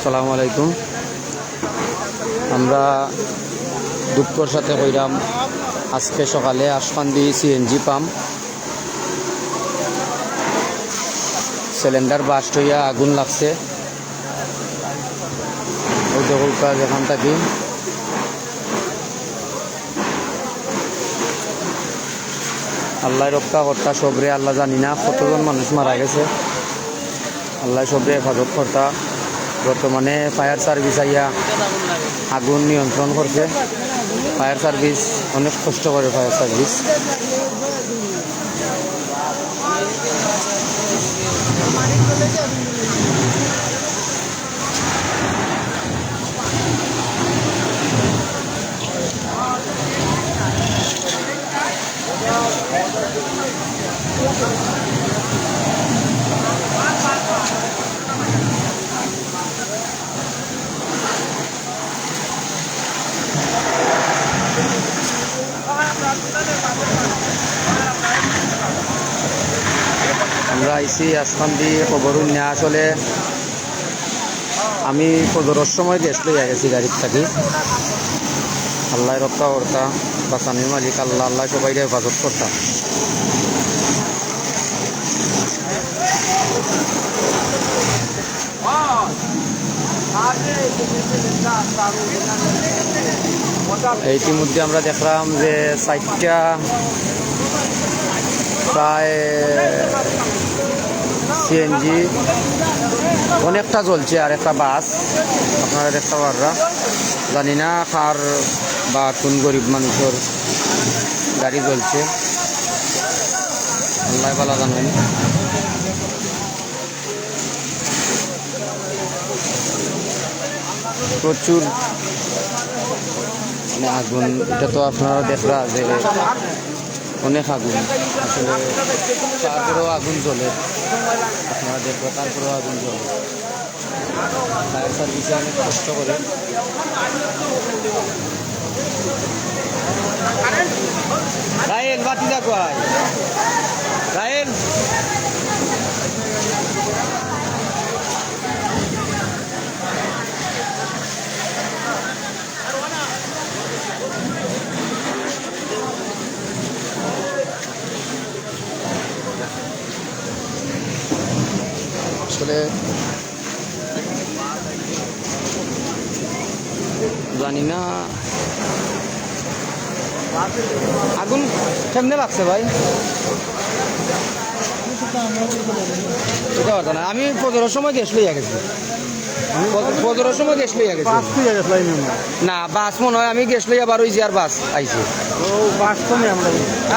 আসসালামু আলাইকুম। আমরা দুঃখর সাথে কইরাম আজকে সকালে আশকান্দি সিএনজি পাম্প সিলিন্ডার বাস্ট হইয়া আগুন লাগছে। ওই দখলটা যেখান থাকি আল্লাহ রক্ষা কর্তা সবরে আল্লাহ জানি না কতজন মানুষ মারা গেছে, আল্লাহ সবরে হেফাজত কর্তা। বর্তমানে ফায়ার সার্ভিস আইয়া আগুন নিয়ন্ত্রণ করছে। ফায়ার সার্ভিস অনেক কষ্ট করে ফায়ার সার্ভিস। আমরা আইসি আশকান্দি খবর নিয়ে। আসলে আমি ফজরের সময় গ্যাস লইয়া গেছি গাড়ির থাকি। আল্লাহ রক্ষা কর্তা, বাঁচানির মালিক আল্লাহ, আল্লাহ সবাইকে হেফাজত করতা। ইতিমধ্যে আমরা দেখলাম যে সাইটটা প্রায় সিএনজি অনেকটা চলছে, আর একটা বাস আপনারা দেখতে পাররা। জানি না কার বা কোন গরিব মানুষের গাড়ি চলছে, আল্লাহ ভালো জানেন। প্রচুর মানে আগুন, এটা তো আপনারা দেখরা যে অনেক আগুন। আসলে তারপরেও আগুন জ্বলে, আপনারা দেখবো তারপরেও আগুন জ্বলে। ফায়ার সার্ভিসে অনেক কষ্ট করে। রায়েল বাতি দেখো, রায়েল আসলে জানি না আগুন কেমনে লাগছে ভাই, এটা কথা না। আমি ফজরের সময় গ্যাস লইয়া গেছি, ফজরের সময় গ্যাস লইয়া গেছি। না বাস মনে হয় আমি গ্যাস লইয়া বার হয়েছি, আর বাস আইছি।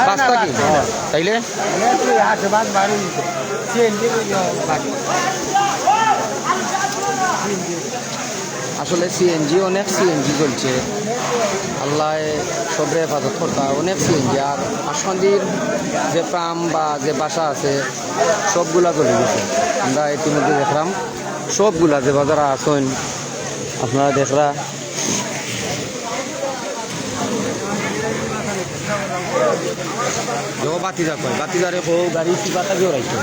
বাসটা কি তাইলে আসলে সিএনজি অনেক সিএনজি চলছে, আল্লাহ সবরে হেফাজত করতা। অনেক সিএনজি আর আশকান্দির যে পাম্প বা যে বাসা আছে সবগুলা চলে গেছে। আমরা ইতিমধ্যে দেখলাম সবগুলা যে বাজারা আসেন আপনারা দেখরা। দেখো বাতিজা কয়, বাতিজারে কো গাড়ি চিপাটা দিয়ে রাখতো।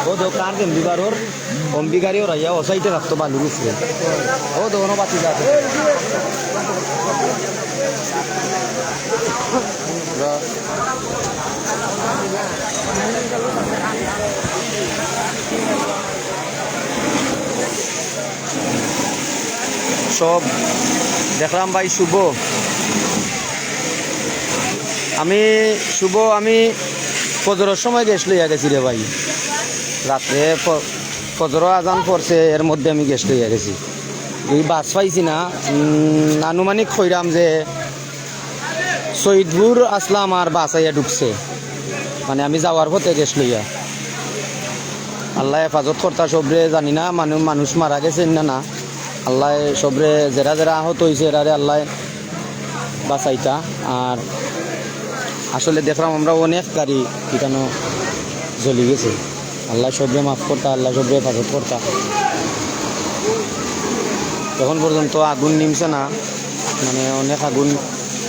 ও দেখো কার দেন বিবারর অম্বি গাড়িও রাইয়া ও সাইডে রাখতো বালুর উপরে। ও দেখো বাতিজা আছে। সব দেখলাম ভাই শুভ, আমি ফজরের সময় গ্যাস লইয়া গেছি রে ভাই। রাত্রে ফজর আজান পড়ছে, এর মধ্যে আমি গ্যাস লইয়া গেছি। এই বাস পাইছি না, আনুমানিক কইরাম যে সৈয়দপুর আসলাম আর বাস আইয়া ঢুকছে, মানে আমি যাওয়ার পথে গ্যাস লইয়া। আল্লাহ হেফাজত কর্তা সবরে, জানি না মানুষ মারা গেছে না না। আল্লাহ সবরে যারা যারা আহত হয়েছে এরারে আল্লাহ বাঁচাইতা। আর আসলে দেখলাম আমরা অনেক গাড়ি এখানে জ্বলি গেছে, আল্লাহ সবরে মাফ করতা, আল্লাহ সবরে হেফাজত করতা। এখন পর্যন্ত আগুন নিমছে না, মানে অনেক আগুন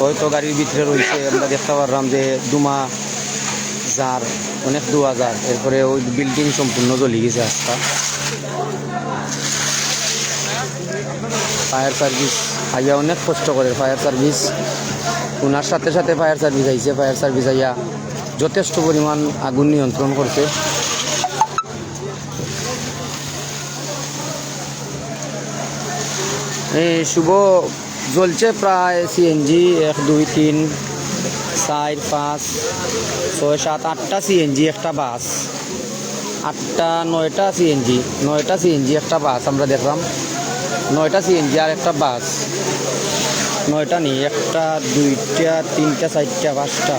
হয়তো গাড়ির ভিতরে রয়েছে। আমরা দেখতে পারলাম যে দুমা জার, অনেক ধোঁয়া জার। এরপরে ওই বিল্ডিং সম্পূর্ণ জ্বলে গেছে আজকা। ফায়ার সার্ভিস আইয়া অনেক কষ্ট করে ফায়ার সার্ভিস, ওনার সাথে সাথে ফায়ার সার্ভিস আইছে, ফায়ার সার্ভিস আইয়া যথেষ্ট পরিমাণ আগুন নিয়ন্ত্রণ করছে। এই শুভ জ্বলছে প্রায় সিএনজি 1 2 3 4 5 6 7 8টা সিএনজি, একটা বাস, 8টা 9টা সিএনজি, 9টা সিএনজি একটা বাস আমরা দেখলাম, 9টা সিএনজি আর একটা বাস, 9টা নেই, 1টা 2টা 3টা 4টা 5টা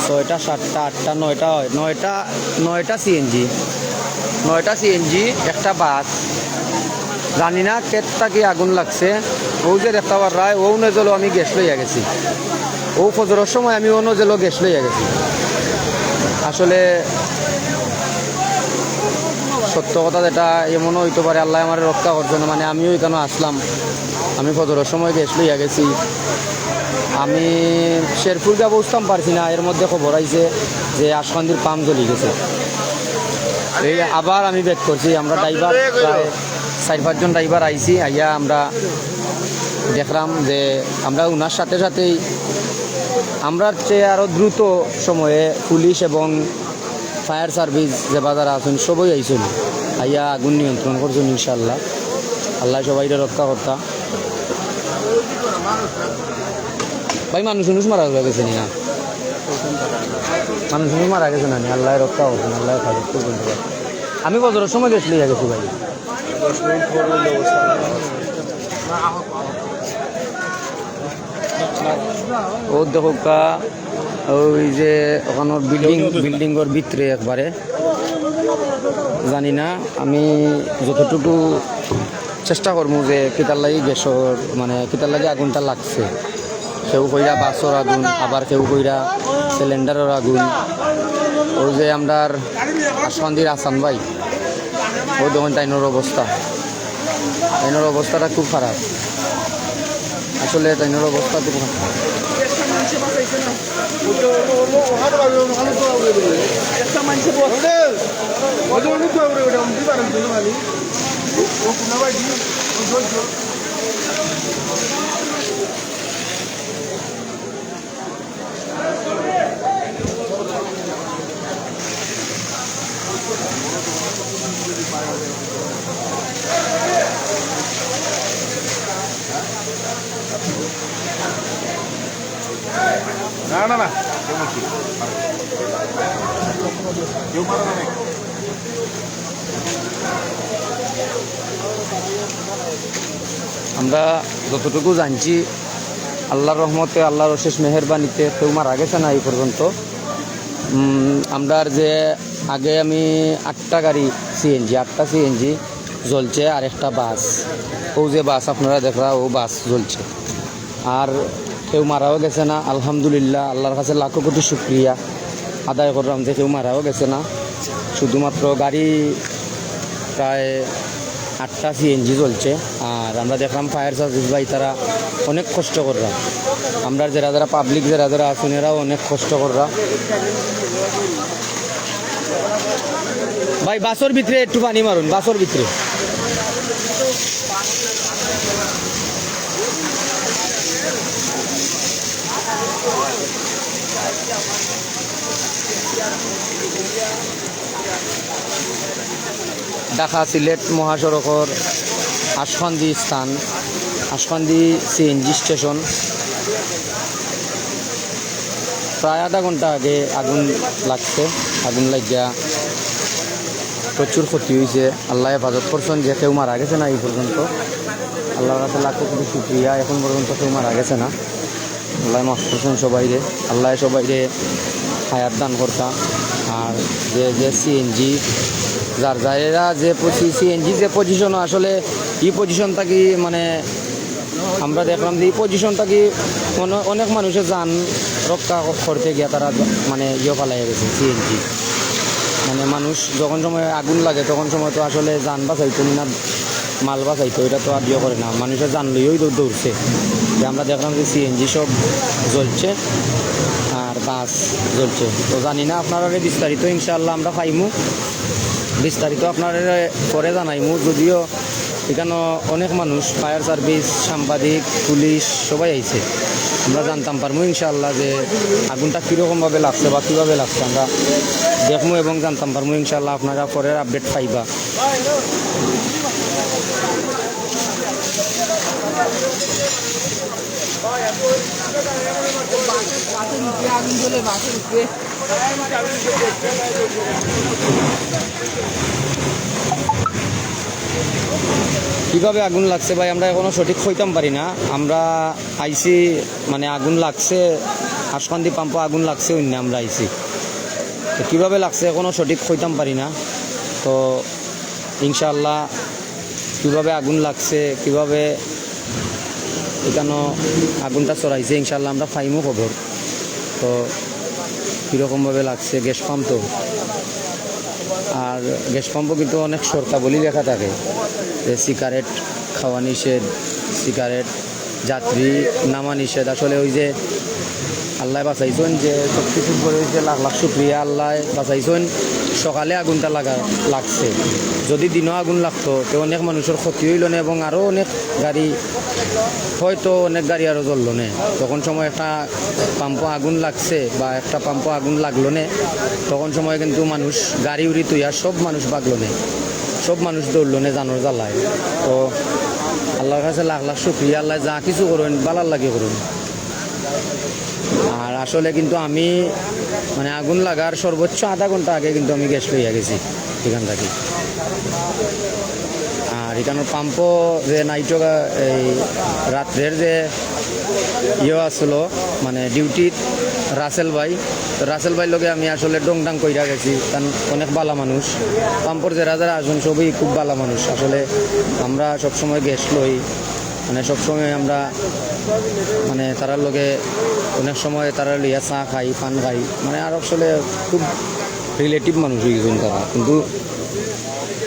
6টা 7টা 8টা 9টা হয়, 9টা সিএনজি, 9টা সিএনজি একটা বাস। জানি না কেটটা কি আগুন লাগছে, ও যে দেখতে পার রায় ও নজলো আমি গ্যাস লইয়া গেছি, ও ফজরের সময় আমি ও নজলো গ্যাস লইয়া গেছি। আসলে সত্য কথা যেটা এমনও হইতে পারে, আল্লাহ আমার রক্ষা করছে না, মানে আমিও এখানে আসলাম, আমি ফজরের সময় গ্যাস লইয়া গেছি, আমি শেরপুরগা বুঝতাম পারছি না, এর মধ্যে খবর আইছে যে আশকান্দির পাম্প জ্বলি গেছে। এই আবার আমি ব্যাক করছি, আমরা ড্রাইভার প্রায় 4-5 জন ড্রাইভার আইছি, আইয়া আমরা দেখলাম যে আমরা ওনার সাথে সাথেই আমরা চেয়ে আরও দ্রুত সময়ে পুলিশ এবং ফায়ার সার্ভিস যে বাজার আছেন সবই আইসুন, আইয়া আগুন নিয়ন্ত্রণ করছেন ইনশাল্লাহ, আল্লাহ সবাইটা রক্ষা করতা। ভাই মানুষ মারা গেছে না, মানুষ মারা গেছে না, আল্লাহ রক্ষা করছেন, আল্লাহ হেফাজত করবেন। আমি বছরের সময় গেছি লইয়া গেছি ভাই, ও দেখো ওই যে ওখানোর বিল্ডিংয়ের ভিতরে একবারে জানি না, আমি যতটুকু চেষ্টা করবো যে কিতার লাগি গ্যাসর মানে কিতার লাগি আগুনটা লাগছে, কেউ কইরা বাসর আগুন, আবার কেউ কইরা সিলিন্ডারের আগুন। ওই যে আমরার আসমানদির আসান ভাই, ও দেখুন তাইনোর অবস্থাটা খুব খারাপ, আসলে তাইনোর অবস্থা খুব খারাপ। না আমরা যতটুকু জানছি আল্লাহর রহমতে, আল্লাহর অশেষ মেহেরবানিতে কেউ মারা গেছে না এই পর্যন্ত। আমরার যে আগে আমি 8টা গাড়ি সিএনজি, 8টা সিএনজি জ্বলছে, আর একটা বাস, ও যে বাস আপনারা দেখরা ও বাস জ্বলছে, আর কেউ মারাও গেছে না আলহামদুলিল্লাহ। আল্লাহর কাছে লাখো কোটি শুক্রিয়া আদায় করলাম যে কেউ মারাও গেছে না, শুধুমাত্র গাড়ি প্রায় 8টা সিএনজি চলছে। আর আমরা দেখলাম ফায়ার সার্ভিস ভাই তারা অনেক কষ্ট কররা, আমরা যারা পাবলিক যারা আছেন এরাও অনেক কষ্ট কররা। ভাই বাসর ভিতরে একটু পানি মারুন, বাসর ভিতরে। ঢাকা সিলেট মহাসড়কের আশকান্দি স্থান, আশকান্দি সিএনজি স্টেশন। প্রায় আধা ঘন্টা আগে আগুন লাগছে, আগুন লাগিয়া প্রচুর ক্ষতি হয়েছে। আল্লাহ হেফাজত করছেন যে কেউ মারা গেছে না এই পর্যন্ত, আল্লাহর কাছে লাখো কোটি শুক্রিয়া, এখন পর্যন্ত কেউ মারা গেছে না। আল্লাহ মাফ করছেন সবাইরে, আল্লাহ সবাইরে হায়াত দান করতা। আর যে সিএনজি যারা যে সিএনজি যে পজিশন, আসলে এই পজিশন থাকি মানে আমরা দেখলাম যে এই পজিশন থাকি অনেক মানুষের যান রক্ষা করতে গিয়া তারা মানে পালাই গেছে সিএনজি। মানে মানুষ যখন সময় আগুন লাগে তখন সময় তো আসলে যান বাঁচাইতো না, মাল বাঁচাইতো, এটা তো আর করে না, মানুষের যান লইয়েই দৌড়ছে। যে আমরা দেখলাম যে সিএনজি সব জ্বলছে আর বাস জ্বলছে। তো জানি না আপনারা বিস্তারিত ইনশাআল্লাহ আমরা পাইমু, বিস্তারিত আপনারা পরে জানাইমু। যদিও এখানে অনেক মানুষ, ফায়ার সার্ভিস, সাংবাদিক, পুলিশ সবাই আইছে। আমরা জানতাম পারবো ইনশাআল্লাহ যে আগুনটা কীরকমভাবে লাগছে বা কীভাবে লাগছে আমরা দেখবো এবং জানতাম পারবো ইনশাআল্লাহ। আপনারা পরের আপডেট পাইবা। কীভাবে আগুন লাগছে ভাই আমরা এখনও সঠিক হইতাম পারি না। আমরা আইছি মানে আগুন লাগছে হাঁসকান্দি পাম্পে আগুন লাগছে অন্য আমরা আইছি, তো কীভাবে লাগছে এখনও সঠিক হইতাম পারি না। তো ইনশাআল্লাহ কীভাবে আগুন লাগছে, কীভাবে এখানে আগুনটা চড়াইছে ইনশাআল্লাহ আমরা পাইমু খবর। তো কীরকমভাবে লাগছে, গ্যাস পাম্প তো, আর গ্যাস পাম্পও কিন্তু অনেক শর্তাবলী লেখা থাকে যে সিগারেট খাওয়া নিষেধ, সিগারেট যাত্রী নামা নিষেধ। আসলে ওই যে আল্লাহ বাঁচাইছেন, যে সব কিছুর করে হয়েছে লাখ লাখ শুক্রিয়া, আল্লাহ বাঁচাইছেন সকালে আগুনটা লাগছে। যদি দিনও আগুন লাগতো তো অনেক মানুষের ক্ষতি হইল না এবং আরও অনেক গাড়ি, হয়তো অনেক গাড়ি আরও জ্বলল না। তখন সময় একটা পাম্পও আগুন লাগছে বা একটা পাম্পও আগুন লাগলো না, তখন সময় কিন্তু মানুষ গাড়ি উড়ি তুই আর সব মানুষ বাগলো না, সব মানুষ দৌড়লো না জানোর জ্বালায়। তো আল্লাহর কাছে লাখ লাখ শুক্রিয়া, আল্লাহ যা কিছু করুন ভালার লাগে করুন। আর আসলে কিন্তু আমি মানে আগুন লাগার সর্বোচ্চ আধা ঘন্টা আগে কিন্তু আমি গ্যাস লইয়া গেছি এখান থেকে। আর এখানের পাম্পও যে নাইটো এই রাত্রের যে আসলো মানে ডিউটির রাসেল ভাই, তো রাসেল ভাই লগে আমি আসলে ডংডাং কইরা গেছি, কারণ অনেক ভালো মানুষ। পাম্পর যারা যারা আসুন সবই খুব ভালো মানুষ। আসলে আমরা সবসময় গ্যাস লই, মানে সবসময় আমরা মানে তারার লগে অনেক সময় তারা লিয়া চা খাই, পান খাই, মানে আর আসলে খুব রিলেটিভ মানুষ হয়ে গেছেন তারা। কিন্তু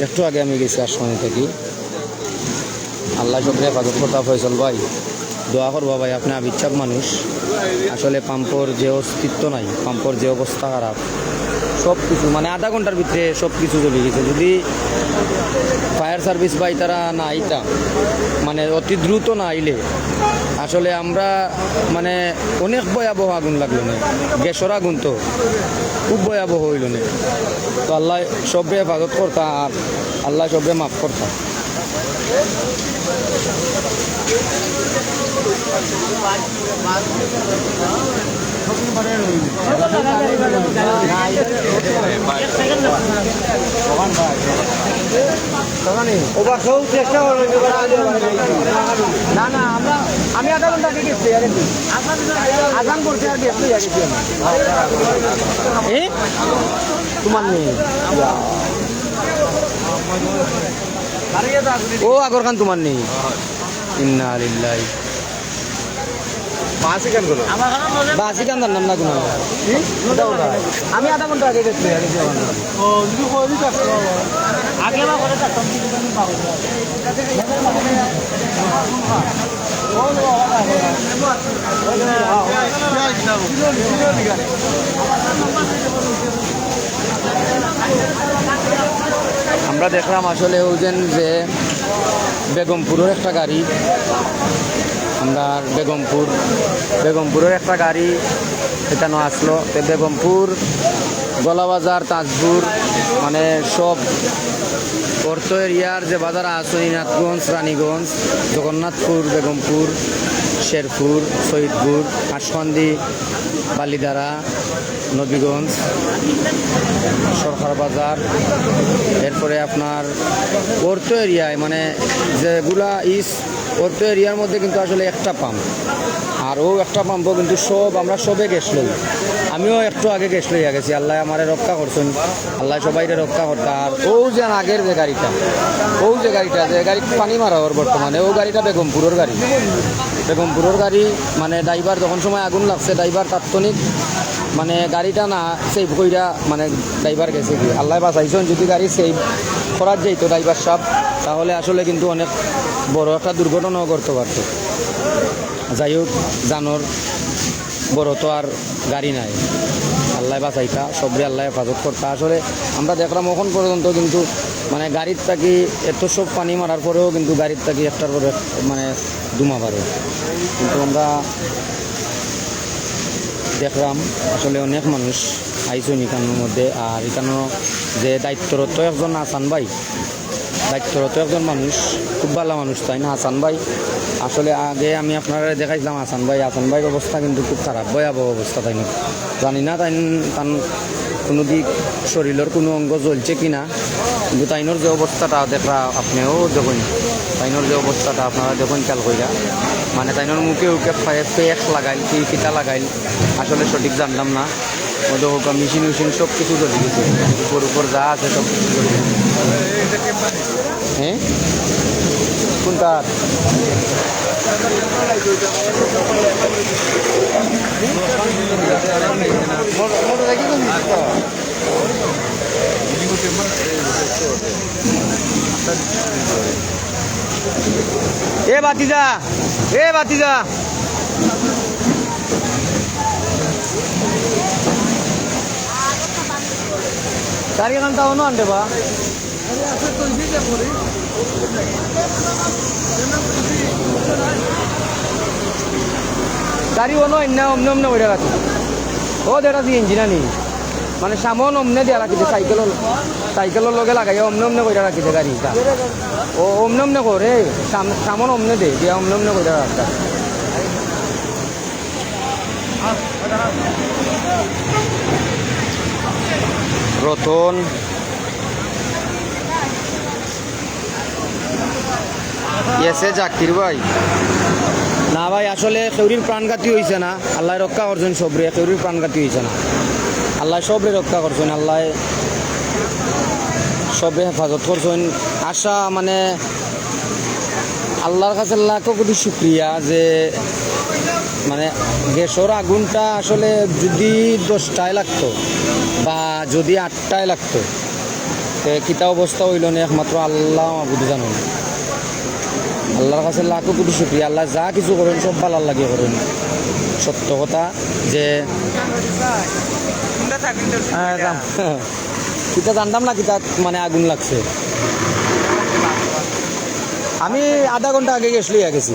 একটু আগে আমি গেছি আশ্রমে থেকে। আল্লাহ সবরে হেফাজত করতে ফয়সল ভাই, দোয়া করবো ভাই, আপনি আবিচ্ছাপ মানুষ। আসলে পাম্পর যে অস্তিত্ব নাই, পাম্পর যে অবস্থা খারাপ, সব কিছু মানে আধা ঘন্টার ভিতরে সব কিছু চলে গেছে। যদি ফায়ার সার্ভিস ভাই তারা না আইতা, মানে অতি দ্রুত না আইলে আসলে আমরা মানে অনেক ভয়াবহ আগুন লাগলো না, গ্যাসের আগুন তো খুব ভয়াবহ হইল না। তো আল্লাহ সবরে হেফাজত করতা আর আল্লাহ সবরে মাফ করতা। না না আমি আধা ঘন্টা আগে গেছি, আজান করতে আর গেছি তোমার নেই ও আগর খান তোমার নেই। ইন্না লিল্লাহি বাসি গান জানলাম না কোনো। আমি আধা ঘন্টা আগে গেছি। আমরা দেখলাম আসলে ওজন যে বেগমপুরের একটা গাড়ি, আমরা বেগমপুরের একটা গাড়ি এখানে আসলো। তো বেগমপুর, গলাবাজার, তাজপুর মানে সব অর্থ এরিয়ার যে বাজার আছে, নাথগঞ্জ, রানীগঞ্জ, জগন্নাথপুর, বেগমপুর, শেরপুর, শহীদপুর, হাঁসকান্দি, বালিধারা, নবীগঞ্জ, সরকার বাজার, এরপরে আপনার অর্থ এরিয়ায় মানে যেগুলা অর্থ এরিয়ার মধ্যে কিন্তু আসলে একটা পাম্প, আর ও একটা পাম্পও কিন্তু সব আমরা সবে গ্যাস লই। আমিও একটু আগে গ্যাস লইয়া গেছি। আল্লাহ আমারে রক্ষা করছেন, আল্লাহ সবাইরে রক্ষা করতে। আর ও যে আগের যে গাড়িটা, যে গাড়ি পানি মারা ওর বর্তমানে ও গাড়িটা বেগমপুরের গাড়ি, মানে ড্রাইভার যখন সময় আগুন লাগছে ড্রাইভার তাৎক্ষণিক মানে গাড়িটা না সেভ কইরা মানে ড্রাইভার গেছে কি। আল্লাহ বাঁচাইছেন, যদি গাড়ি সেভ করার যাইতো ড্রাইভার সাহেব, তাহলে আসলে কিন্তু অনেক বড় একটা দুর্ঘটনাও করতে পারতো। যাই হোক, জানোর বড় তো আর গাড়ি নাই, আল্লাহ আল্লাহ বাঁচাইতা, সবরে আল্লাহ হেফাজত করতা। আসলে আমরা দেখলাম এখন পর্যন্ত কিন্তু মানে গাড়ির থাকি এত সব পানি মারার পরেও কিন্তু গাড়ির থাকি একটার পরে মানে ধুমা পারে। কিন্তু আমরা দেখলাম আসলে অনেক মানুষ আইসুন এখানের মধ্যে। আর এখানেও যে দায়িত্বরত একজন হাসান ভাই, দায়িত্বরত একজন মানুষ, খুব ভালো মানুষ, তাই না হাসান ভাই? আসলে আগে আমি আপনারা দেখাইছিলাম হাসান ভাইয়ের অবস্থা কিন্তু খুব খারাপ, ভয়াবহ অবস্থা। তাই না জানি না তাই তার কোনো দিক শরীরের কোনো অঙ্গ জ্বলছে কি না, কিন্তু তাইনোর যে অবস্থাটা দেখা আপনিও দেখুন, তাইনোর যে অবস্থাটা আপনারা দেখুন খেয়াল কইরা, মানে তাইনোর মুখে উকে পেক লাগাইল কি কিতা লাগাইল আসলে সঠিক জানলাম না। ওদের হোক মেশিন উশিন সব কিছু জ্বলে গেছে, উপর যা আছে সব কিছু জ্বলে গেছে। হ্যাঁ কোনটা এ বাতিজা, এ বাতিজা, গাড়ি এখানটা অন্য আনতে বা গাড়ি অন্য অন্য অমনে অমনে করে রাখি। ও দেটা দিয়ে ইঞ্জিনা নি মানে সামন অমনে দিয়া রাখিছে, সাইকেলের লগে লাগাই অমনে অমনে করে রাখিছে গাড়িটা। ও অমনে অমনে করে সামন অমনে দে দিয়া অমনে অমনে করে রাখা। রতন এসে জাকির ভাই না ভাই, আসলে খেউরির প্রাণঘাতী হয়েছে না, আল্লাহ রক্ষা করছেন সবরে, খেউরির প্রাণঘাতী হয়েছে না, আল্লাহ সবরে রক্ষা করছেন, আল্লাহ সবরে হেফাজত করছেন। আশা মানে আল্লাহর কাছে লাখো কোটি শুক্রিয়া যে মানে গ্যাসের আগুনটা আসলে যদি 10টায় লাগতো বা যদি 8টায় লাগতো কিতা অবস্থা হইল না, একমাত্র আল্লাহ বুঝে জানো না। আল্লাহর কাছে লাখো কোটি শুক্রিয়া, আল্লাহ যা কিছু করেন সব ভালো লাগে করেন। সত্য কথা যে কিতা জানতাম না কিতা মানে আগুন লাগছে। আমি আধা ঘন্টা আগে গেছি।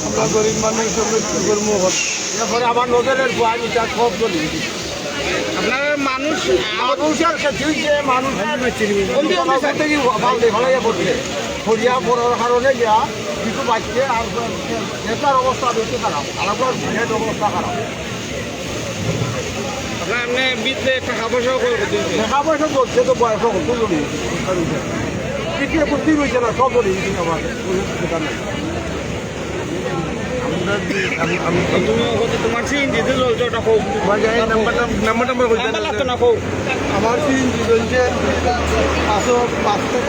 আমরা গরিব মানুষ আমার নজরের ভয়টা সব গলি আপনার মানুষ মানুষের ক্ষেত্রে মানুষ ফরিয়া পড়ার কারণে যা কিছু বাচ্চে আর নেতার অবস্থা বেশি খারাপ, আলাদার অবস্থা খারাপ। টাকা পয়সা করছে তো বয়স করতে জড়ি পিছিয়ে বুঝতেই রয়েছে না, সব জড়ি আমার তোমার সিএনজিতে চলছে ওটা হোক আমার সিএনজি চলছে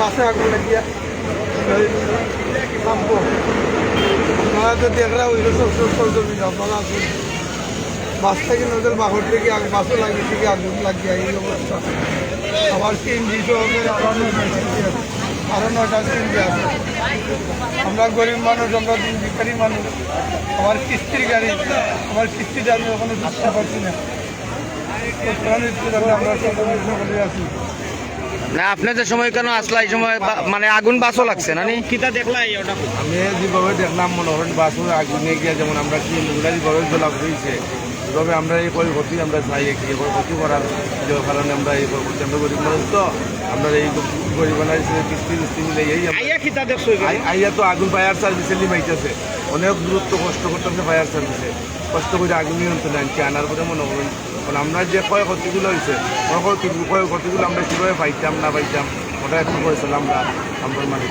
বাসে আগুন লাগিয়া আপনারা তো দেখরা ওই আপনারা বাস থেকে নজর বাহর থেকে বাসও লাগিয়েছে কি আগুন লাগিয়ে এই অবস্থা। আমার সিএনজি তো আরো 9টা সিএনজি আছে। আমরা গরিব মানুষ, আমরা দিন ভিখারি মানুষ। আমার কিস্তির গাড়ি, আমার কিস্তিটা আমি ওখানে বুঝতে পারছি না। আমরা সকলে আছি না। আপনাদের সময় কেন আসলা এই সময় মানে আগুন বাসও লাগছে না নি কিতা দেখলাই? আমি যেভাবে দেখলাম মনে করেন বাসও আগুনে গিয়ে যেমন আমরা কি যেভাবে জলাপ হয়েছে, তবে আমরা এই ক্ষয়ক্ষতি আমরা চাই কি ক্ষয়ক্ষতি করার কারণে আমরা এই ক্ষয়ক্ষতি আমরা গরিব মানুষ তো আমরা এই গরিব কিস্তি মিলে আইয়া তো আগুন ফায়ার সার্ভিসে লিমাইতেছে, অনেক দূরত্ব কষ্ট করতেছে ফায়ার সার্ভিসে, কষ্ট করে আগুন নিয়ন্ত্রণে আনছে আনার পরে মনে করেন আমরা যে ক্ষয়ক্ষতিগুলো হয়েছে ক্ষয়ক্ষতিগুলো আমরা কীভাবে পাইতাম না পাইতাম ওটা একটু করেছিলাম আমরা মানে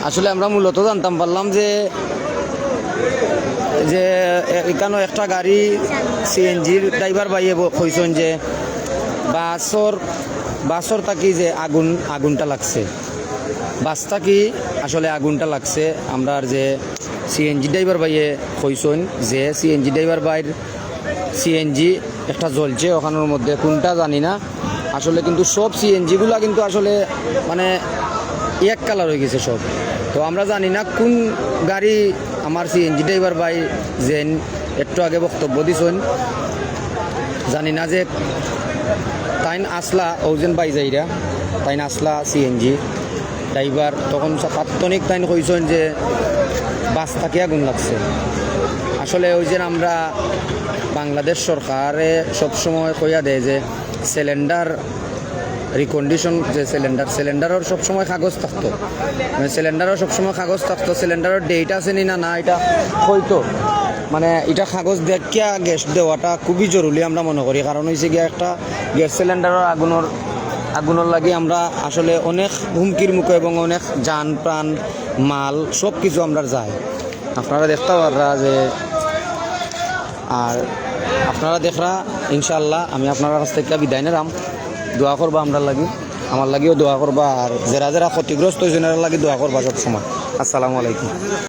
আসলে আমরা মূলত জানতাম পারলাম যে যে এখানে একটা গাড়ি সিএনজির ড্রাইভার ভাইয়ে কইছেন যে বাসর থাকি যে আগুনটা লাগছে, বাস থাকি আসলে আগুনটা লাগছে। আমরা যে সিএনজি ড্রাইভার ভাইয়ে কইছেন যে সিএনজি ড্রাইভার ভাইয়ের সিএনজি একটা জ্বলছে ওখানের মধ্যে, কোনটা জানি না আসলে, কিন্তু সব সিএনজিগুলা কিন্তু আসলে মানে এক কালার হয়ে গেছে সব। তো আমরা জানি না কোন গাড়ি আমার সিএনজি ড্রাইভার ভাই যেন একটু আগে বক্তব্য দিছেন, জানি না যে তাইন আসলা ওজেন বাই যাইরা তাইন আসলা সিএনজি ড্রাইভার, তখন তাৎক্ষণিক তাইন কইছেন যে বাস থাকি আগুন লাগছে। আসলে ওই যে আমরা বাংলাদেশ সরকারে সবসময় কইয়া দেয় যে সিলিন্ডার রিকন্ডিশন, যে সিলিন্ডারের সবসময় কাগজ থাকতো, মানে সিলিন্ডারের সবসময় কাগজ থাকতো, সিলিন্ডারের ডেট আছে নি না এটা হয়তো মানে এটা কাগজ দেখিয়া গ্যাস দেওয়াটা খুবই জরুরি আমরা মনে করি। কারণ হয়েছে গিয়া একটা গ্যাস সিলিন্ডারের আগুনের লাগে আমরা আসলে অনেক হুমকির মুখে এবং অনেক যান প্রাণ মাল সব কিছু আমরা যাই। আপনারা দেখতে পাররা যে, আর আপনারা দেখরা ইনশাআল্লাহ আমি আপনার কাছ থেকে বিদায় নিলাম। দোয়া করবা আমরা লাগি, আমার লাগিও দোয়া করবা, আর যারা যারা ক্ষতিগ্রস্ত হয়েছে লাগে দোয়া করবা সবসময়। আসসালামু আলাইকুম।